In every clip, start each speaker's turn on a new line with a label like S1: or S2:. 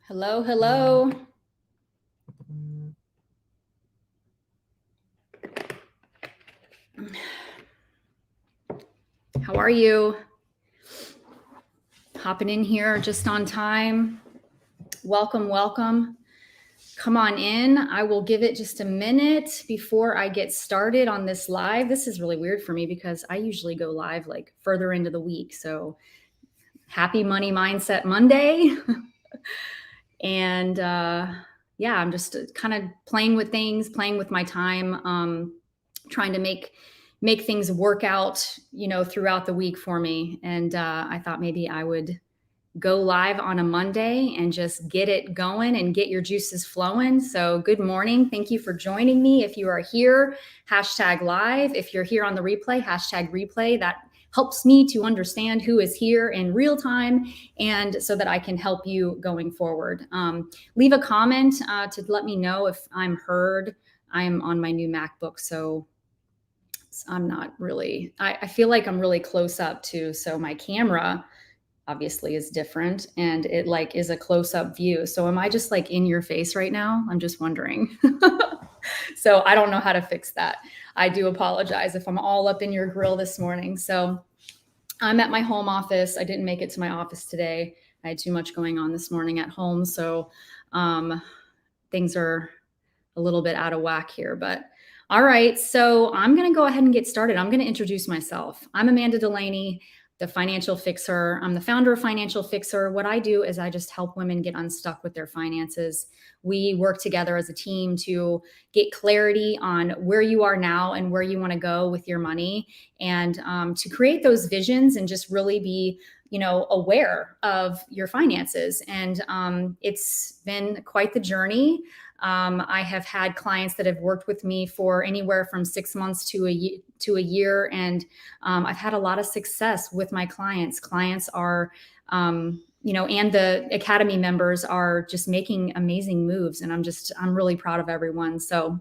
S1: Hello, hello. How are you? Hopping in here just on time. Welcome, welcome. Come on in. I will give it just a minute before I get started on this live. This is really weird for me because I usually go live like further into the week. So happy Money Mindset Monday. And yeah, I'm just kind of playing with things, playing with my time, trying to make things work out, throughout the week for me. And I thought maybe I would go live on a Monday and just get it going and get your juices flowing. So good morning. Thank you for joining me. If you are here, hashtag live. If you're here on the replay, hashtag replay. That helps me to understand who is here in real time and so that I can help you going forward. Leave a comment to let me know if I'm heard. I'm on my new MacBook, so I'm not really, I feel like I'm really close up too. So my camera obviously is different and it like is a close-up view. So am I just like in your face right now? I'm just wondering. So I don't know how to fix that. I do apologize if I'm all up in your grill this morning. So I'm at my home office. I didn't make it to my office today. I had too much going on this morning at home. So things are a little bit out of whack here, but all right. So I'm going to go ahead and get started. I'm going to introduce myself. I'm Amanda Delaney, the Financial Fixer. I'm the founder of Financial Fixer. What I do is I just help women get unstuck with their finances. We work together as a team to get clarity on where you are now and where you want to go with your money, and to create those visions and just really be aware of your finances. And it's been quite the journey. I have had clients that have worked with me for anywhere from 6 months to a year. And I've had a lot of success with my clients. Clients are, and the Academy members are just making amazing moves. And I'm really proud of everyone. So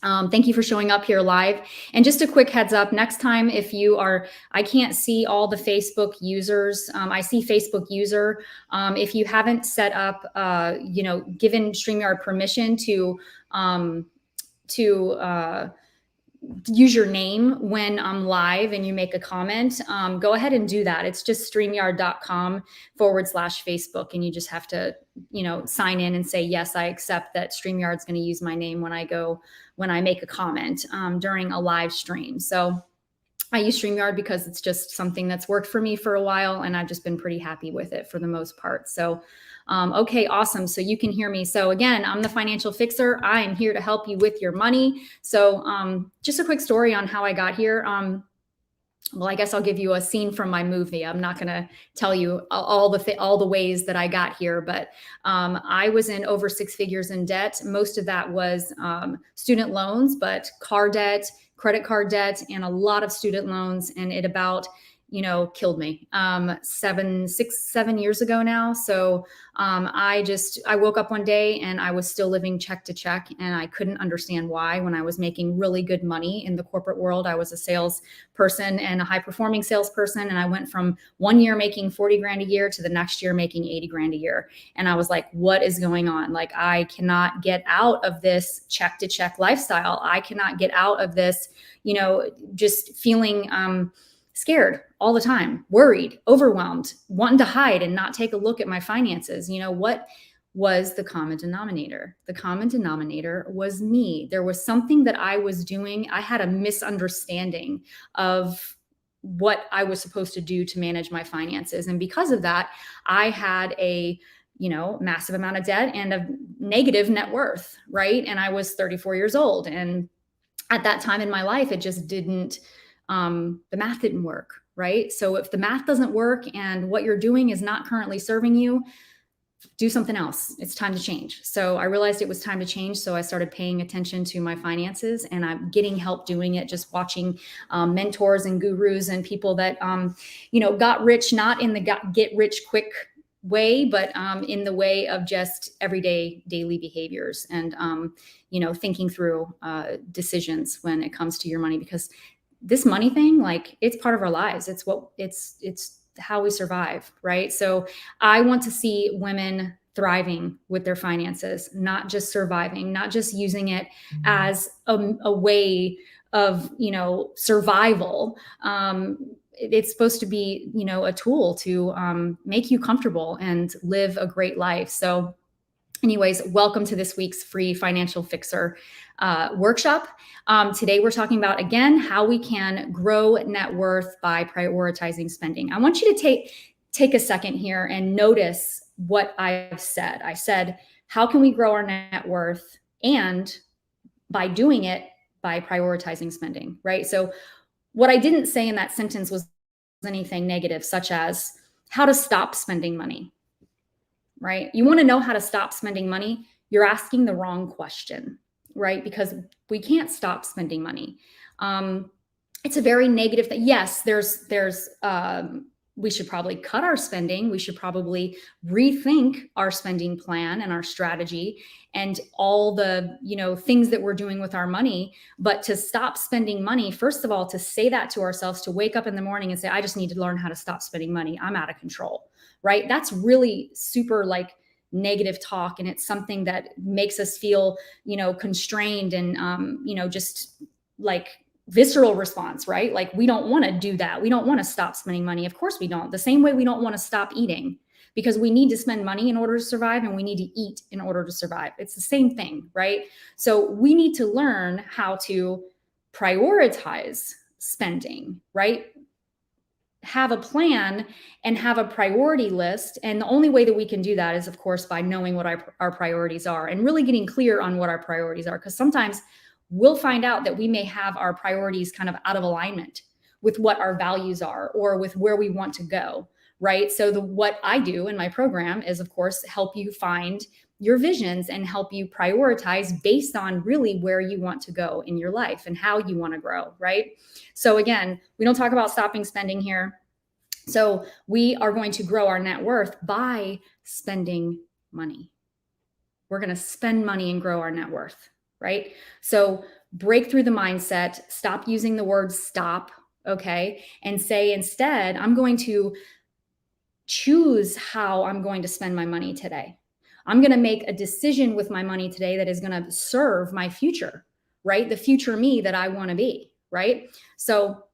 S1: thank you for showing up here live. And just a quick heads up, next time, I can't see all the Facebook users. I see Facebook user. If you haven't set up, given StreamYard permission to use your name when I'm live and you make a comment, go ahead and do that. It's just streamyard.com/Facebook. And you just have to, sign in and say, yes, I accept that StreamYard's going to use my name when I make a comment during a live stream. So I use StreamYard because it's just something that's worked for me for a while, and I've just been pretty happy with it for the most part. So, okay, awesome. So you can hear me. So again, I'm the Financial Fixer. I am here to help you with your money. So just a quick story on how I got here. Well, I guess I'll give you a scene from my movie. I'm not going to tell you all the ways that I got here, but I was in over 6 figures in debt. Most of that was student loans, but car debt, credit card debt, and a lot of student loans. And it about, killed me 7 years ago now. So I woke up one day and I was still living check to check, and I couldn't understand why. When I was making really good money in the corporate world, I was a salesperson and a high performing salesperson. And I went from 1 year making 40 grand a year to the next year making 80 grand a year. And I was like, what is going on? Like, I cannot get out of this check to check lifestyle. I cannot get out of this, just feeling scared all the time, worried, overwhelmed, wanting to hide and not take a look at my finances. What was the common denominator? The common denominator was me. There was something that I was doing. I had a misunderstanding of what I was supposed to do to manage my finances. And because of that, I had a massive amount of debt and a negative net worth, right? And I was 34 years old. And at that time in my life, it just didn't, the math didn't work, right? So if the math doesn't work and what you're doing is not currently serving you, do something else. It's time to change. So I realized it was time to change. So I started paying attention to my finances, and I'm getting help doing it, just watching mentors and gurus and people that, got rich, not in the get rich quick way, but in the way of just everyday daily behaviors and, thinking through decisions when it comes to your money, because this money thing, like, it's part of our lives. It's how we survive, right? So I want to see women thriving with their finances, not just surviving, not just using it as a way of, survival. It's supposed to be, a tool to make you comfortable and live a great life. So anyways, welcome to this week's free Financial Fixer workshop. Today, we're talking about, again, how we can grow net worth by prioritizing spending. I want you to take a second here and notice what I've said. I said, how can we grow our net worth? And by doing it, by prioritizing spending, right? So what I didn't say in that sentence was anything negative, such as how to stop spending money. Right? You want to know how to stop spending money? You're asking the wrong question, right? Because we can't stop spending money. It's a very negative thing. Yes, we should probably cut our spending. We should probably rethink our spending plan and our strategy and all the, things that we're doing with our money. But to stop spending money, first of all, to say that to ourselves, to wake up in the morning and say, I just need to learn how to stop spending money. I'm out of control, right? That's really super negative talk. And it's something that makes us feel, constrained and, just visceral response, right? Like we don't want to do that. We don't want to stop spending money. Of course we don't. The same way we don't want to stop eating because we need to spend money in order to survive and we need to eat in order to survive. It's the same thing, right? So we need to learn how to prioritize spending, right? Have a plan and have a priority list. And the only way that we can do that is, of course, by knowing what our priorities are and really getting clear on what our priorities are. Because sometimes we'll find out that we may have our priorities kind of out of alignment with what our values are or with where we want to go, right? So what I do in my program is, of course, help you find your visions and help you prioritize based on really where you want to go in your life and how you want to grow, right? So again, we don't talk about stopping spending here. So we are going to grow our net worth by spending money. We're going to spend money and grow our net worth, right? So break through the mindset, stop using the word stop, okay? And say instead, I'm going to choose how I'm going to spend my money today. I'm going to make a decision with my money today that is going to serve my future, right? The future me that I want to be, right? So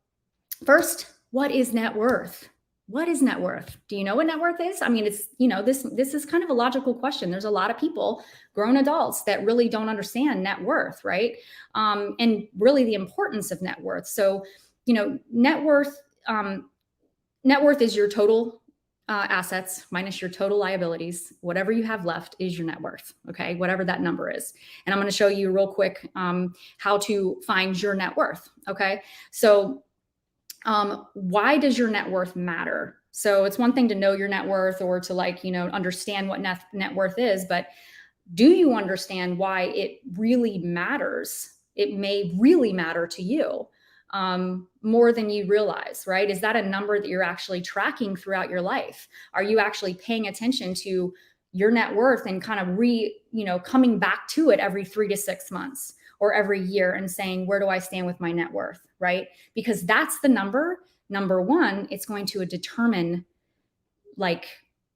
S1: first, what is net worth? What is net worth? Do you know what net worth is? I mean, it's, this is kind of a logical question. There's a lot of people, grown adults, that really don't understand net worth, right? And really the importance of net worth. So, net worth is your total assets minus your total liabilities. Whatever you have left is your net worth, okay? Whatever that number is. And I'm going to show you real quick how to find your net worth, okay? So why does your net worth matter? So it's one thing to know your net worth or to understand what net worth is, but do you understand why it really matters? It may really matter to you more than you realize, right? Is that a number that you're actually tracking throughout your life? Are you actually paying attention to your net worth and kind of coming back to it every 3 to 6 months or every year and saying, where do I stand with my net worth, right? Because that's the number one, it's going to determine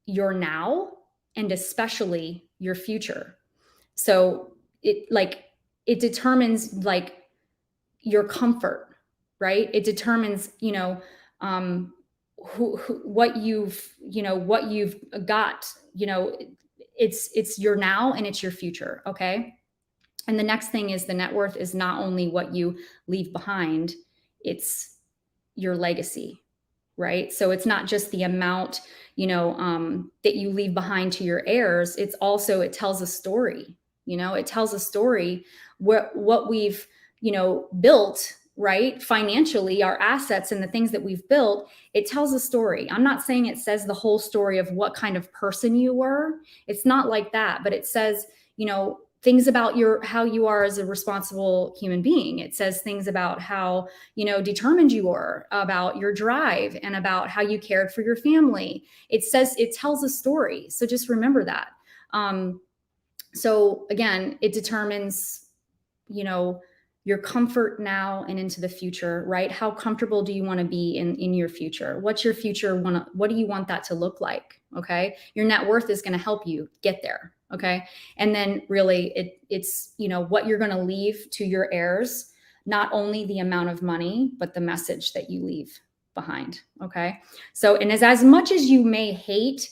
S1: your now and especially your future. So it determines your comfort, right? It determines, what you've got, it's your now and it's your future. Okay. And the next thing is the net worth is not only what you leave behind, it's your legacy, right? So it's not just the amount, that you leave behind to your heirs. It's also, it tells a story, it tells a story what we've, built, right? Financially, our assets and the things that we've built, it tells a story. I'm not saying it says the whole story of what kind of person you were. It's not like that, but it says, things about how you are as a responsible human being. It says things about how, determined you were, about your drive, and about how you cared for your family. It tells a story. So just remember that. So again, it determines, your comfort now and into the future, right? How comfortable do you want to be in your future? What's your future what do you want that to look like? Okay. Your net worth is going to help you get there. Okay. And then really it's, what you're going to leave to your heirs, not only the amount of money, but the message that you leave behind. Okay. So, and as much as you may hate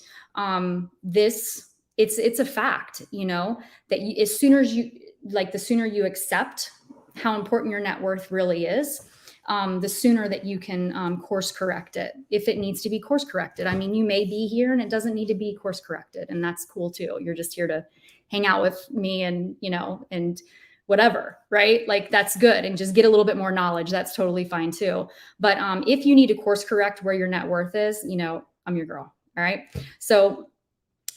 S1: this, it's a fact, that the sooner you accept how important your net worth really is, the sooner that you can course correct it if it needs to be course corrected. I mean, you may be here and it doesn't need to be course corrected, and that's cool too. You're just here to hang out with me and whatever, right? Like, that's good, and just get a little bit more knowledge. That's totally fine too. But if you need to course correct where your net worth is, I'm your girl. All right. So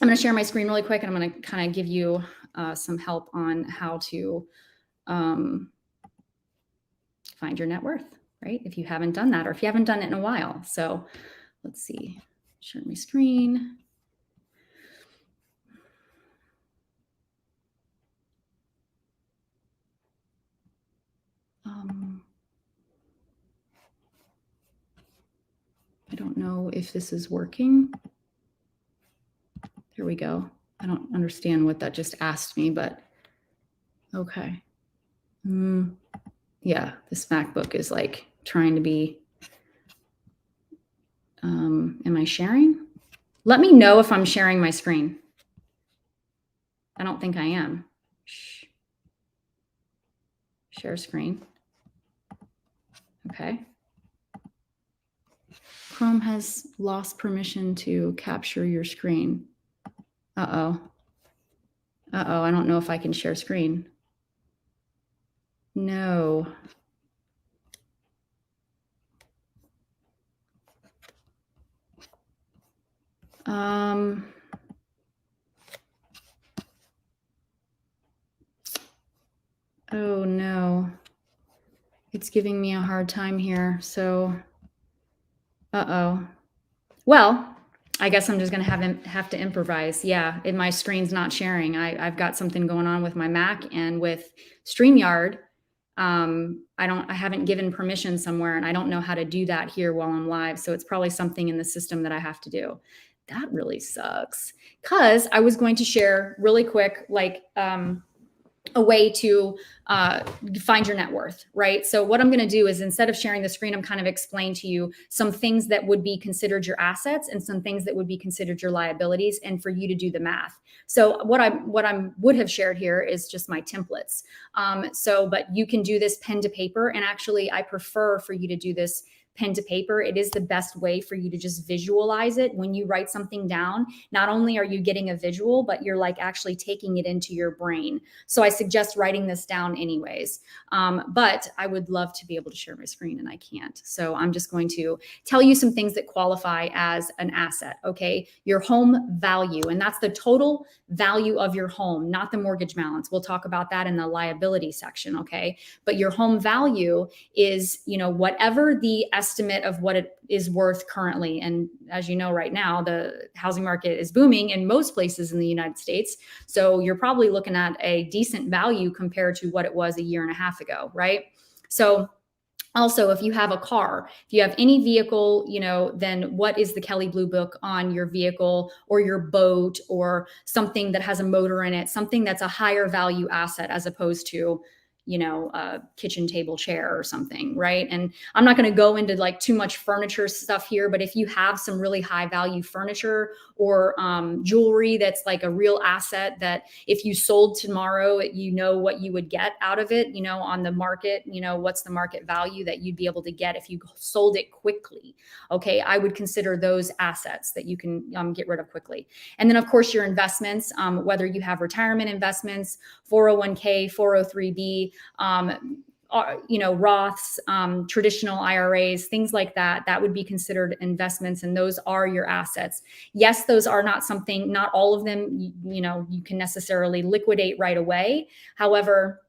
S1: I'm going to share my screen really quick, and I'm going to kind of give you some help on how to find your net worth, right? If you haven't done that, or if you haven't done it in a while. So let's see, share my screen. I don't know if this is working. There we go. I don't understand what that just asked me, but okay. Yeah, this MacBook is like trying to be, am I sharing? Let me know if I'm sharing my screen. I don't think I am. Share screen. Okay. Chrome has lost permission to capture your screen. Uh-oh. I don't know if I can share screen. No. Oh no. It's giving me a hard time here. So, well, I guess I'm just going to have to improvise. Yeah, my screen's not sharing. I've got something going on with my Mac and with StreamYard. I haven't given permission somewhere, and I don't know how to do that here while I'm live. So it's probably something in the system that I have to do. That really sucks, because I was going to share really quick, like, a way to find your net worth, right? So what I'm going to do is, instead of sharing the screen, I'm kind of explain to you some things that would be considered your assets and some things that would be considered your liabilities, and for you to do the math. So what I would have shared here is just my templates. But you can do this pen to paper, and actually I prefer for you to do this pen to paper. It is the best way for you to just visualize it. When you write something down, not only are you getting a visual, but you're like actually taking it into your brain. So I suggest writing this down anyways. But I would love to be able to share my screen, and I can't. So I'm just going to tell you some things that qualify as an asset. Okay. Your home value, and that's the total value of your home, not the mortgage balance. We'll talk about that in the liability section. Okay. But your home value is, whatever the estimate of what it is worth currently. And as you know, right now, the housing market is booming in most places in the United States. So you're probably looking at a decent value compared to what it was a year and a half ago, right? So also, if you have a car, if you have any vehicle, then what is the Kelley Blue Book on your vehicle or your boat, or something that has a motor in it, something that's a higher value asset as opposed to, a kitchen table chair or something, right? And I'm not going to go into like too much furniture stuff here, but if you have some really high value furniture or jewelry that's like a real asset that if you sold tomorrow, what you would get out of it, on the market, what's the market value that you'd be able to get if you sold it quickly. Okay. I would consider those assets that you can get rid of quickly. And then of course your investments, whether you have retirement investments, 401k, 403b, Roths, traditional IRAs, things like that, that would be considered investments. And those are your assets. Yes, those are not all of them, you can necessarily liquidate right away. However,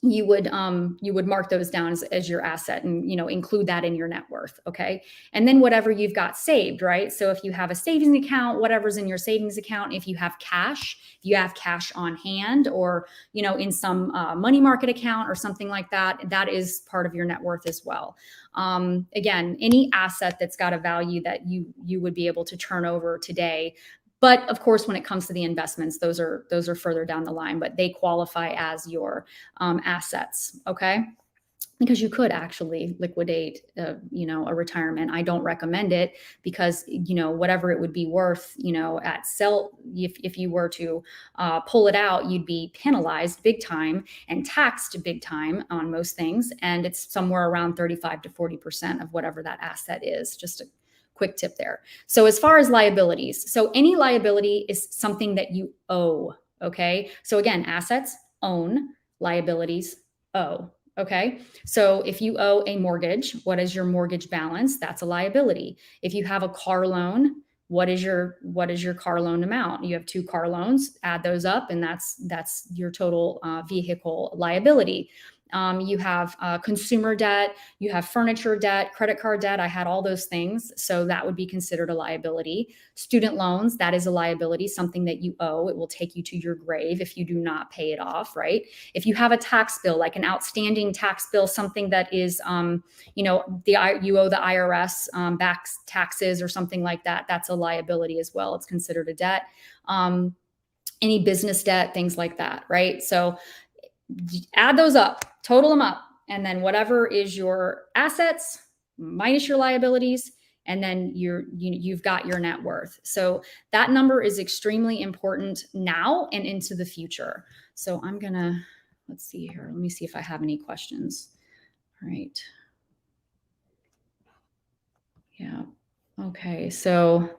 S1: you would mark those down as your asset, and include that in your net worth. Okay. And then whatever you've got saved, right? So if you have a savings account, whatever's in your savings account, if you have cash, if you have cash on hand, or in some money market account or something like that, that is part of your net worth as well. Again, any asset that's got a value that you would be able to turn over today. But of course, when it comes to the investments, those are further down the line, but they qualify as your assets. Okay. Because you could actually liquidate, a retirement. I don't recommend it, because, whatever it would be worth, at sell, if you were to pull it out, you'd be penalized big time and taxed big time on most things. And it's somewhere around 35 to 40% of whatever that asset is. Just a quick tip there. So as far as liabilities, so any liability is something that you owe. Okay. So again, assets own, liabilities owe. Okay. So if you owe a mortgage, what is your mortgage balance? That's a liability. If you have a car loan, what is your car loan amount? You have 2 car loans, add those up, and that's your total vehicle liability. You have consumer debt, you have furniture debt, credit card debt. I had all those things. So that would be considered a liability. Student loans, that is a liability, something that you owe. It will take you to your grave if you do not pay it off, right? If you have a tax bill, like an outstanding tax bill, something that is, you owe the IRS back taxes or something like that, that's a liability as well. It's considered a debt. Any business debt, things like that, right? So add those up, total them up, and then whatever is your assets minus your liabilities, and then you've got your net worth. So that number is extremely important now and into the future. So let's see here. Let me see if I have any questions. All right. Yeah. Okay. So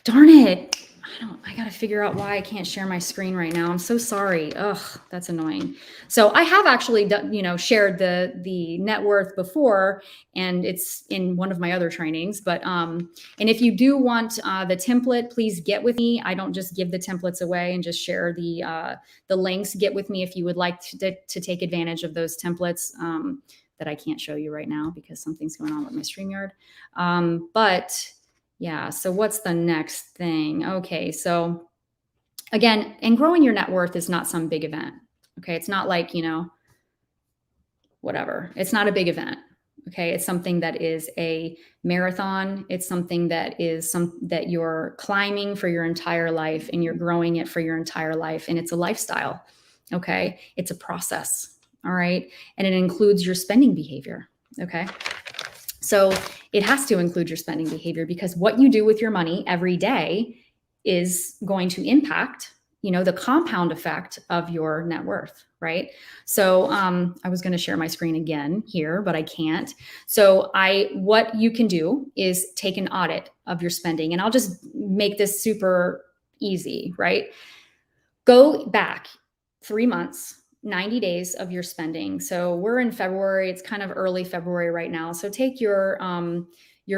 S1: darn it. I got to figure out why I can't share my screen right now. I'm so sorry. Ugh, that's annoying. So I have actually shared the net worth before, and it's in one of my other trainings. But and if you do want the template, please get with me. I don't just give the templates away and just share the links. Get with me if you would like to take advantage of those templates that I can't show you right now because something's going on with my StreamYard. But yeah. So what's the next thing? Okay. So again, and growing your net worth is not some big event. Okay. It's not like, whatever. It's not a big event. Okay. It's something that is a marathon. It's something that you're climbing for your entire life, and you're growing it for your entire life. And it's a lifestyle. Okay. It's a process. All right. And it includes your spending behavior. Okay. So it has to include your spending behavior, because what you do with your money every day is going to impact, the compound effect of your net worth, right? So I was going to share my screen again here, but I can't. So what you can do is take an audit of your spending, and I'll just make this super easy, right? Go back 3 months. 90 days of your spending. So we're in February. It's kind of early February right now. So take your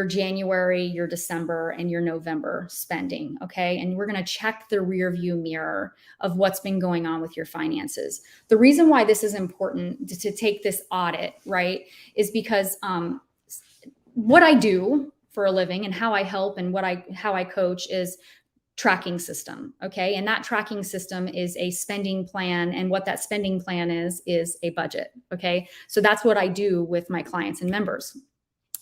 S1: January, your December, and your November spending. Okay. And we're going to check the rear view mirror of what's been going on with your finances. The reason why this is important to take this audit, right, is because what I do for a living and how I help and how I coach is tracking system. Okay. And that tracking system is a spending plan. And what that spending plan is a budget. Okay. So that's what I do with my clients and members.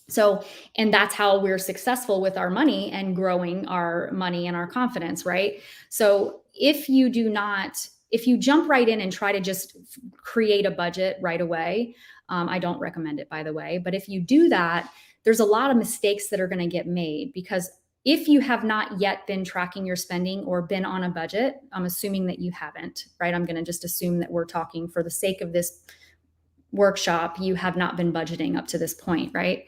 S1: So, and that's how we're successful with our money and growing our money and our confidence. Right. So if you jump right in and try to just create a budget right away, I don't recommend it, by the way. But if you do that, there's a lot of mistakes that are going to get made, because if you have not yet been tracking your spending or been on a budget, I'm assuming that you haven't, right? I'm going to just assume that we're talking for the sake of this workshop, you have not been budgeting up to this point, right?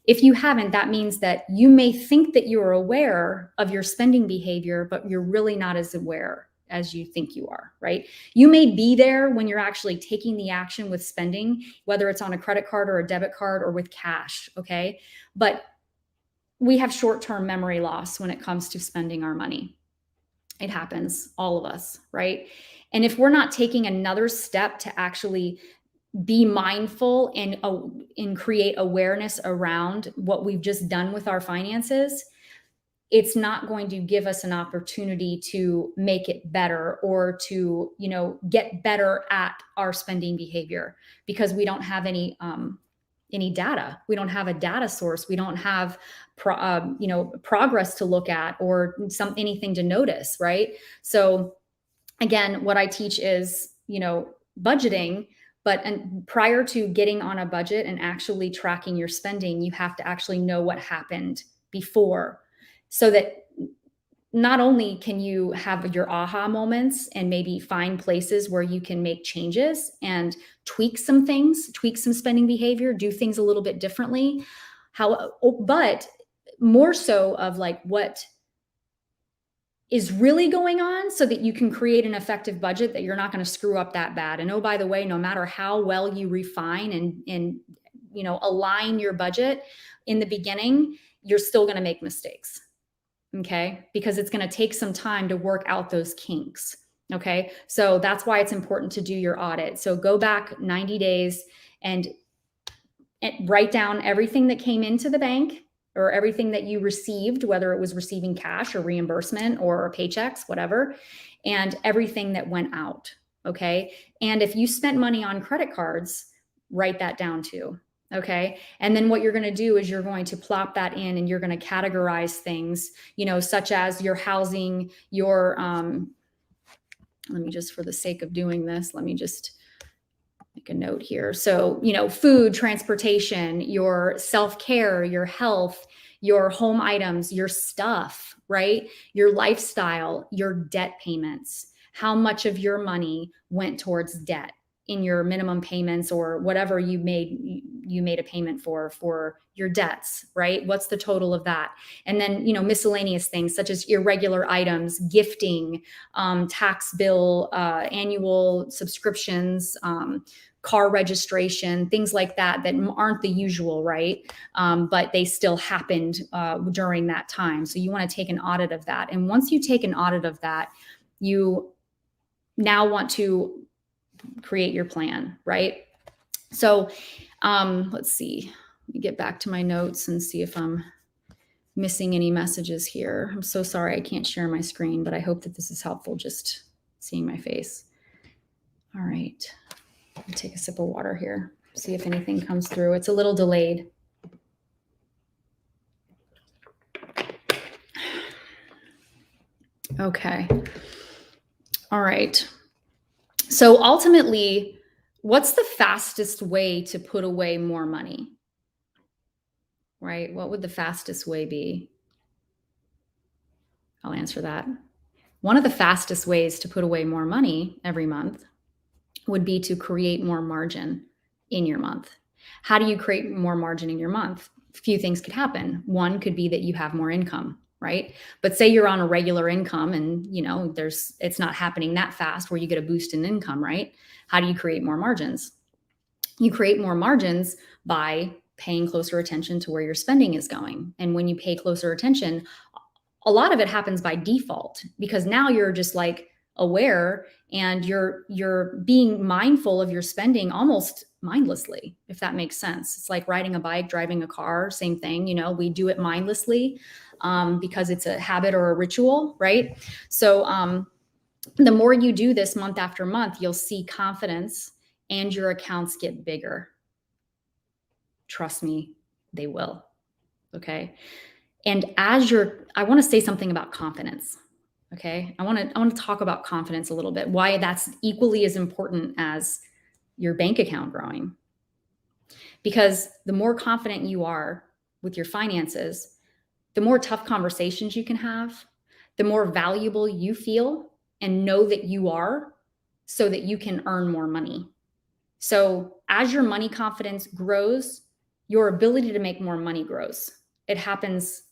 S1: If you haven't, that means that you may think that you're aware of your spending behavior, but you're really not as aware as you think you are, right? You may be there when you're actually taking the action with spending, whether it's on a credit card or a debit card or with cash, okay? But we have short-term memory loss when it comes to spending our money. It happens, all of us, right? And if we're not taking another step to actually be mindful and create awareness around what we've just done with our finances, it's not going to give us an opportunity to make it better or to, get better at our spending behavior, because we don't have any data. We don't have a data source. We don't have progress to look at or anything to notice, right? So again, what I teach is, budgeting, but prior to getting on a budget and actually tracking your spending, you have to actually know what happened before, so that not only can you have your aha moments and maybe find places where you can make changes and tweak some things, tweak some spending behavior, do things a little bit differently, but more so of like what is really going on, so that you can create an effective budget that you're not going to screw up that bad. And oh, by the way, no matter how well you refine and align your budget in the beginning, you're still going to make mistakes. Okay, because it's going to take some time to work out those kinks. Okay, so that's why it's important to do your audit. So go back 90 days and write down everything that came into the bank or everything that you received, whether it was receiving cash or reimbursement or paychecks, whatever, and everything that went out. Okay. And if you spent money on credit cards, write that down too. Okay. And then what you're going to do is you're going to plop that in and you're going to categorize things, such as your housing, your, let me just, for the sake of doing this, let me just make a note here. So, food, transportation, your self-care, your health, your home items, your stuff, right? Your lifestyle, your debt payments, how much of your money went towards debt in your minimum payments or whatever you made a payment for your debts, right? What's the total of that? And then, miscellaneous things such as irregular items, gifting, tax bill, annual subscriptions, car registration, things like that aren't the usual, right? But they still happened during that time. So you want to take an audit of that. And once you take an audit of that, you now want to create your plan, right? So let's see. Let me get back to my notes and see if I'm missing any messages here. I'm so sorry I can't share my screen, but I hope that this is helpful, just seeing my face. All right. Let me take a sip of water here, see if anything comes through. It's a little delayed. Okay. All right. So ultimately, what's the fastest way to put away more money? Right? What would the fastest way be? I'll answer that. One of the fastest ways to put away more money every month would be to create more margin in your month. How do you create more margin in your month? A few things could happen. One could be that you have more income, right? But say you're on a regular income and it's not happening that fast where you get a boost in income, right? How do you create more margins? You create more margins by paying closer attention to where your spending is going. And when you pay closer attention, a lot of it happens by default, because now you're just like aware and you're being mindful of your spending almost mindlessly, if that makes sense. It's like riding a bike, driving a car, same thing. We do it mindlessly because it's a habit or a ritual, right? So the more you do this month after month, you'll see confidence and your accounts get bigger. Trust me, they will. Okay. And I want to say something about confidence. Okay. I want to talk about confidence a little bit, why that's equally as important as your bank account growing. Because the more confident you are with your finances, the more tough conversations you can have, the more valuable you feel and know that you are, so that you can earn more money. So as your money confidence grows, your ability to make more money grows. It happens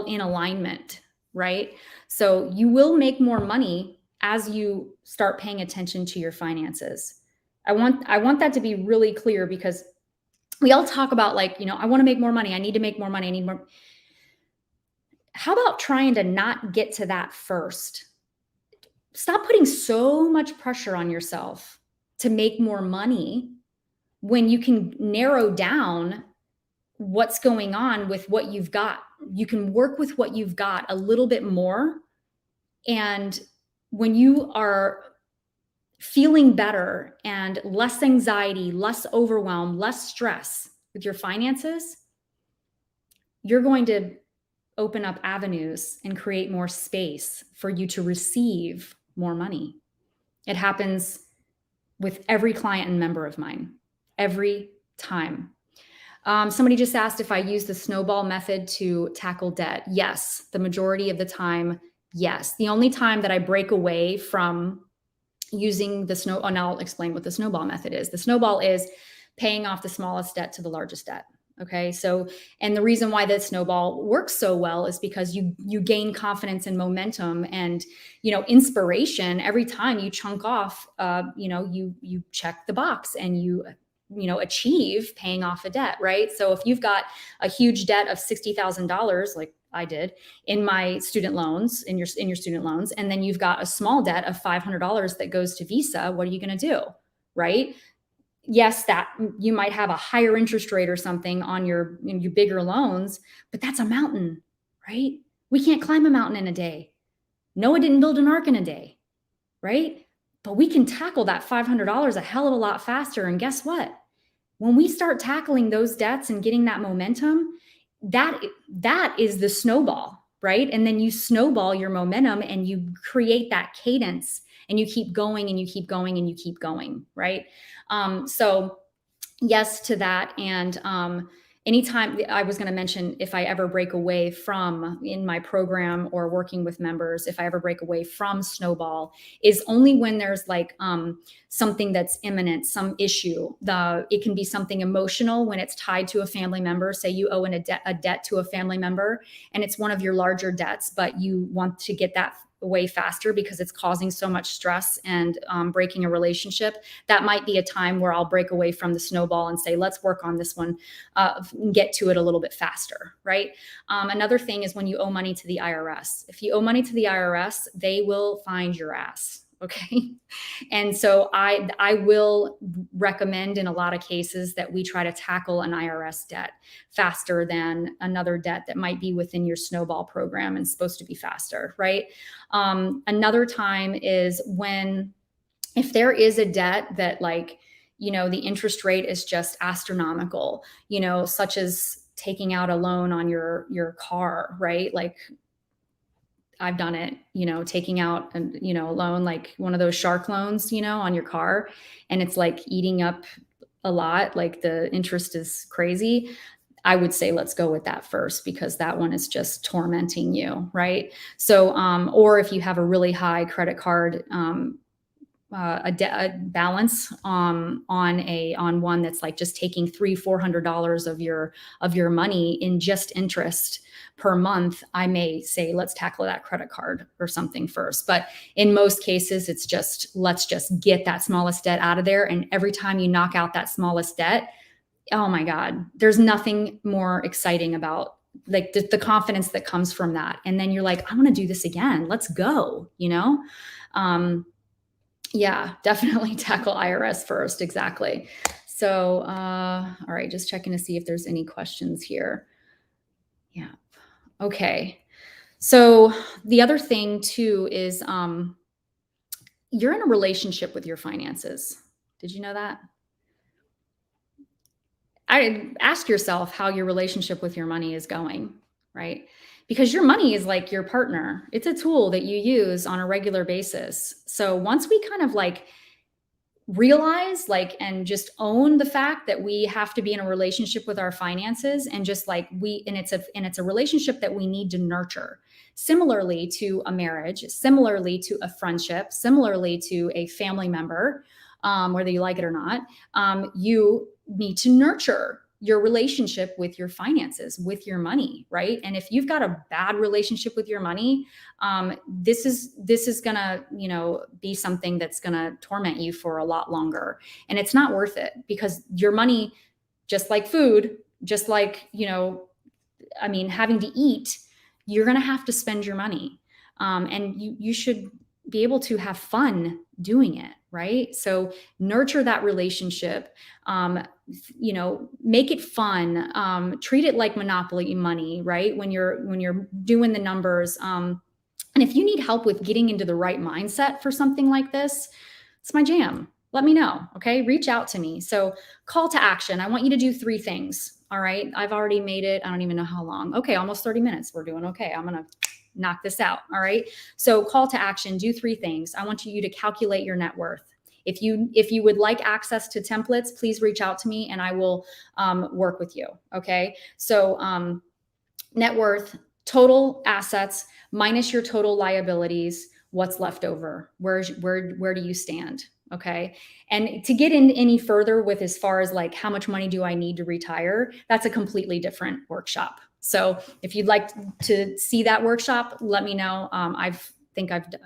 S1: in alignment, right? So you will make more money as you start paying attention to your finances. I want that to be really clear, because we all talk about I want to make more money. I need to make more money. I need more. How about trying to not get to that first? Stop putting so much pressure on yourself to make more money when you can narrow down what's going on with what you've got, you can work with what you've got a little bit more. And when you are feeling better and less anxiety, less overwhelm, less stress with your finances, you're going to open up avenues and create more space for you to receive more money. It happens with every client and member of mine, every time. Somebody just asked if I use the snowball method to tackle debt. Yes, the majority of the time, yes. The only time that I break away from using and I'll explain what the snowball method is. The snowball is paying off the smallest debt to the largest debt. Okay. So, and the reason why the snowball works so well is because you gain confidence and momentum and, inspiration every time you chunk off, you check the box and you achieve paying off a debt, right? So if you've got a huge debt of $60,000, like I did in my student loans, in your student loans, and then you've got a small debt of $500 that goes to Visa, what are you going to do, right? Yes, that you might have a higher interest rate or something on your bigger loans, but that's a mountain, right? We can't climb a mountain in a day. Noah didn't build an ark in a day, right? But we can tackle that $500 a hell of a lot faster. And guess what? When we start tackling those debts and getting that momentum, that is the snowball, right? And then you snowball your momentum and you create that cadence and you keep going and you keep going and you keep going, right? So yes to that. And anytime I was going to mention, if I ever break away from in my program or working with members, if I ever break away from snowball, is only when there's like something that's imminent, some issue. It can be something emotional when it's tied to a family member. Say you owe a debt to a family member and it's one of your larger debts, but you want to get that away faster because it's causing so much stress and breaking a relationship. That might be a time where I'll break away from the snowball and say, let's work on this one, get to it a little bit faster, right? Another thing is when you owe money to the IRS. If you owe money to the IRS, they will find your ass. Okay. And so I will recommend in a lot of cases that we try to tackle an IRS debt faster than another debt that might be within your snowball program and supposed to be faster, right? Another time is if there is a debt that the interest rate is just astronomical, such as taking out a loan on your car, right? Like I've done it, taking out a loan, like one of those shark loans, on your car, and it's like eating up a lot, like the interest is crazy. I would say let's go with that first because that one is just tormenting you, right? So, or if you have a really high credit card a balance on one that's like just taking $300-400 of your money in just interest per month, I may say let's tackle that credit card or something first. But in most cases, it's just let's just get that smallest debt out of there. And every time you knock out that smallest debt, oh my God, there's nothing more exciting about like the confidence that comes from that. And then you're like, I want to do this again. Let's go, Yeah, definitely tackle IRS first. Exactly. So, all right, just checking to see if there's any questions here. Yeah. Okay. So the other thing too is you're in a relationship with your finances. Did you know that? I ask yourself how your relationship with your money is going, right? Because your money is like your partner. It's a tool that you use on a regular basis. So once we kind of realize and just own the fact that we have to be in a relationship with our finances and just it's a relationship that we need to nurture, similarly to a marriage, similarly to a friendship, similarly to a family member, whether you like it or not. You need to nurture your relationship with your finances, with your money, right? And if you've got a bad relationship with your money, this is gonna, be something that's gonna torment you for a lot longer. And it's not worth it because your money, just like food, just like, having to eat, you're gonna have to spend your money. And you should be able to have fun doing it, right? So nurture that relationship, make it fun, treat it like Monopoly money, right? When you're doing the numbers. And if you need help with getting into the right mindset for something like this, it's my jam. Let me know. Okay. Reach out to me. So, call to action. I want you to do 3 things. All right. I've already made it. I don't even know how long. Okay. Almost 30 minutes. We're doing okay. I'm going to knock this out. All right. So, call to action, do 3 things. I want you to calculate your net worth. If you would like access to templates, please reach out to me and I will work with you. Okay. So, net worth, total assets minus your total liabilities, what's left over? Where do you stand? Okay. And to get in any further with as far as like how much money do I need to retire, that's a completely different workshop. So if you'd like to see that workshop, let me know. I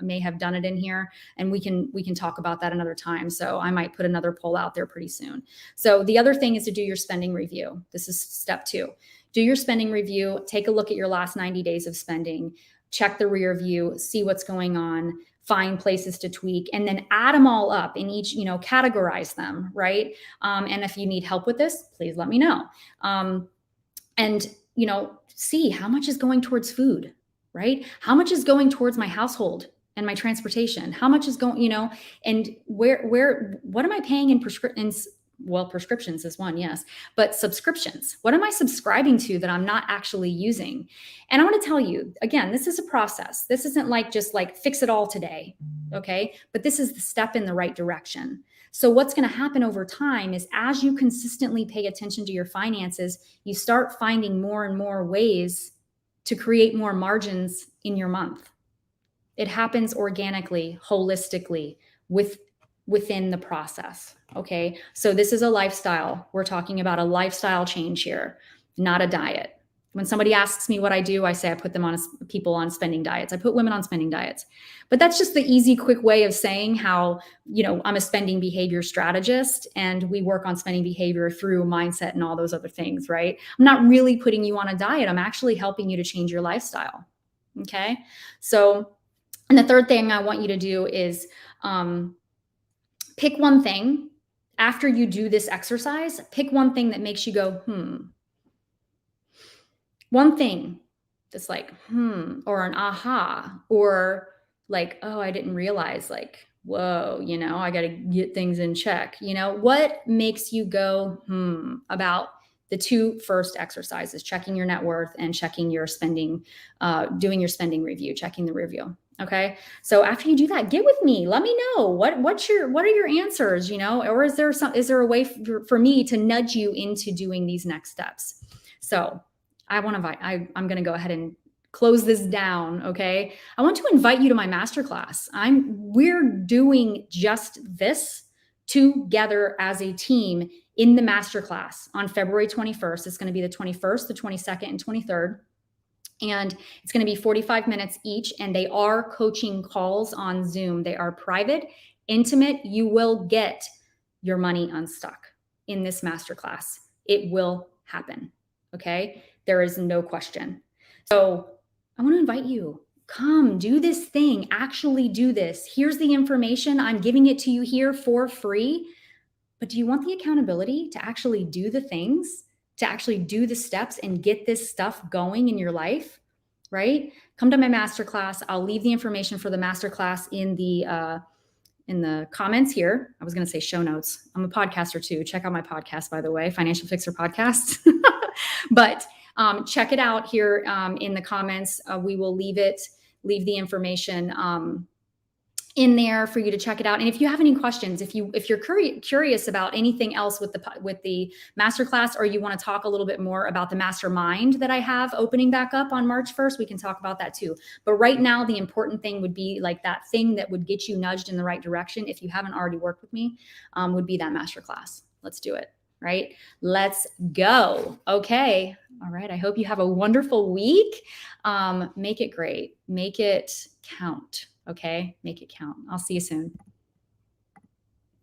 S1: may have done it in here, and we can talk about that another time. So I might put another poll out there pretty soon. So the other thing is to do your spending review. This is step 2. Do your spending review, take a look at your last 90 days of spending, check the rear view, see what's going on, find places to tweak, and then add them all up in each, categorize them, right? And if you need help with this, please let me know. And, see how much is going towards food, right? How much is going towards my household and my transportation? How much is going, and what am I paying in prescriptions? Well, prescriptions is one, yes, but subscriptions. What am I subscribing to that I'm not actually using? And I want to tell you, again, this is a process. This isn't like just like fix it all today, okay? But this is the step in the right direction. So what's going to happen over time is as you consistently pay attention to your finances, you start finding more and more ways to create more margins in your month. It happens organically, holistically, within the process. Okay. So this is a lifestyle. We're talking about a lifestyle change here, not a diet. When somebody asks me what I do, I say I put people on spending diets. I put women on spending diets. But that's just the easy, quick way of saying how, I'm a spending behavior strategist and we work on spending behavior through mindset and all those other things, right? I'm not really putting you on a diet. I'm actually helping you to change your lifestyle. Okay. So, and the third thing I want you to do is, pick one thing after you do this exercise. Pick one thing that makes you go, One thing that's like, or an aha, or like, oh, I didn't realize, like, whoa, I got to get things in check. What makes you go, about the 2 first exercises, checking your net worth and checking your spending, doing your spending review, checking the review. Okay. So after you do that, get with me. Let me know what are your answers, or is there a way for me to nudge you into doing these next steps? So I'm going to go ahead and close this down. Okay. I want to invite you to my masterclass. We're doing just this together as a team in the masterclass on February 21st. It's going to be the 21st, the 22nd, and 23rd. And it's going to be 45 minutes each. And they are coaching calls on Zoom. They are private, intimate. You will get your money unstuck in this masterclass. It will happen. Okay. There is no question. So I want to invite you. Come do this thing. Actually do this. Here's the information. I'm giving it to you here for free. But do you want the accountability to actually do the things, to actually do the steps and get this stuff going in your life, right? Come to my masterclass. I'll leave the information for the masterclass in the comments here. I was going to say show notes. I'm a podcaster too. Check out my podcast, by the way, Financial Fixer Podcast. But check it out here in the comments. We will leave the information in there for you to check it out. And if you have any questions, if you're curious about anything else with the masterclass, or you want to talk a little bit more about the mastermind that I have opening back up on March 1st, we can talk about that too. But right now, the important thing would be like that thing that would get you nudged in the right direction. If you haven't already worked with me, would be that masterclass. Let's do it. Right? Let's go. Okay. All right. I hope you have a wonderful week. Make it great. Make it count. Okay. Make it count. I'll see you soon.